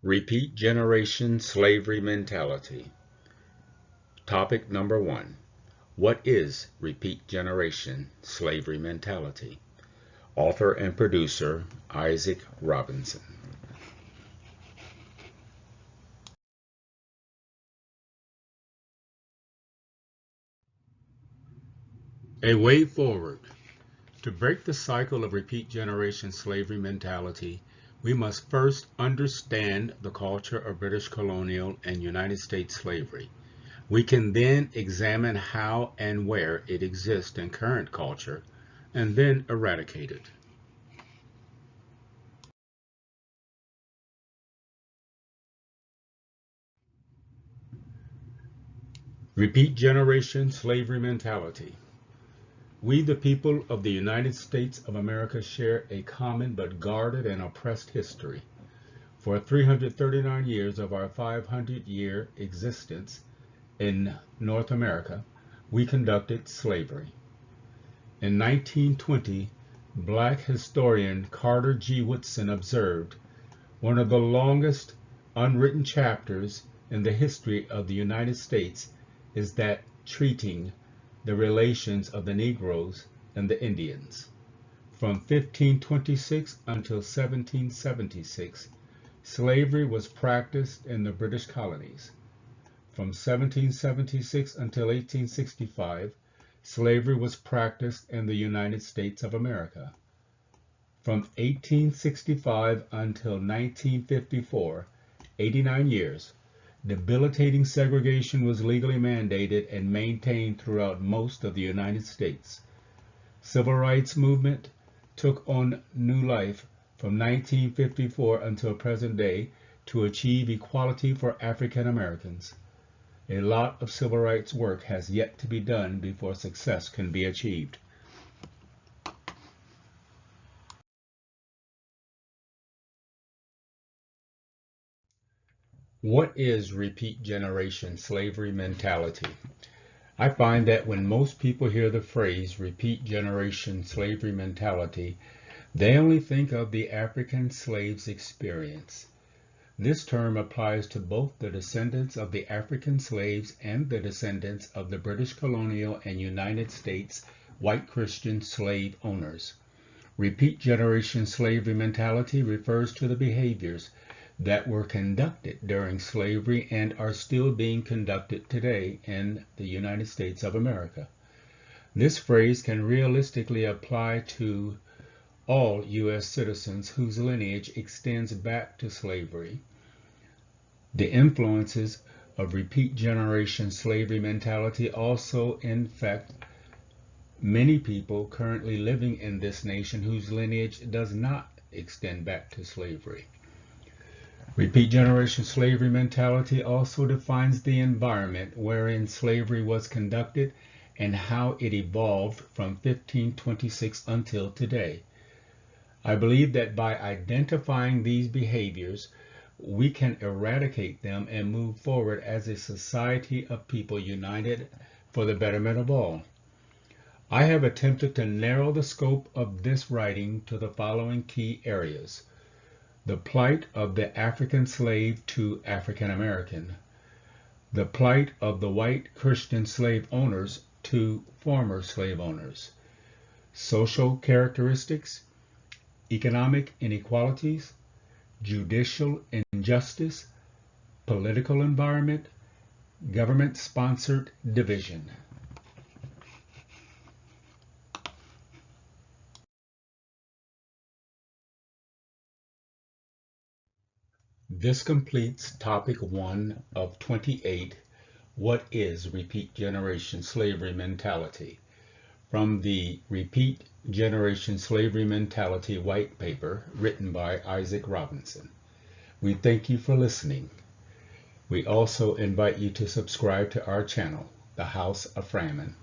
Repeat generation slavery mentality. Topic number 1. What is repeat generation slavery mentality? Author and producer Isaac Robinson. A way forward. To break the cycle of repeat generation slavery mentality, we must first understand the culture of British colonial and United States slavery. We can then examine how and where it exists in current culture, and then eradicate it. Repeat generation slavery mentality. We, the people of the United States of America, share a common but guarded and oppressed history. For 339 years of our 500-year existence in North America, we conducted slavery. In 1920, Black historian Carter G. Woodson observed, "One of the longest unwritten chapters in the history of the United States is that treating the relations of the Negroes and the Indians. From 1526 until 1776, slavery was practiced in the British colonies. From 1776 until 1865, slavery was practiced in the United States of America. From 1865 until 1954, 89 years, debilitating segregation was legally mandated and maintained throughout most of the United States. Civil rights movement took on new life from 1954 until present day to achieve equality for African Americans. A lot of civil rights work has yet to be done before success can be achieved. What is repeat generation slavery mentality? I find that when most people hear the phrase repeat generation slavery mentality, they only think of the African slaves' experience. This term applies to both the descendants of the African slaves and the descendants of the British colonial and United States white Christian slave owners. Repeat generation slavery mentality refers to the behaviors that were conducted during slavery and are still being conducted today in the United States of America. This phrase can realistically apply to all U.S. citizens whose lineage extends back to slavery. The influences of repeat generation slavery mentality also infect many people currently living in this nation whose lineage does not extend back to slavery. Repeat generation slavery mentality also defines the environment wherein slavery was conducted and how it evolved from 1526 until today. I believe that by identifying these behaviors, we can eradicate them and move forward as a society of people united for the betterment of all. I have attempted to narrow the scope of this writing to the following key areas: the plight of the African slave to African American, the plight of the white Christian slave owners to former slave owners, social characteristics, economic inequalities, judicial injustice, political environment, government-sponsored division. This completes topic 1 of 28, What is Repeat Generation Slavery Mentality? From the Repeat Generation Slavery Mentality White Paper written by Isaac Robinson. We thank you for listening. We also invite you to subscribe to our channel, The House of Framan.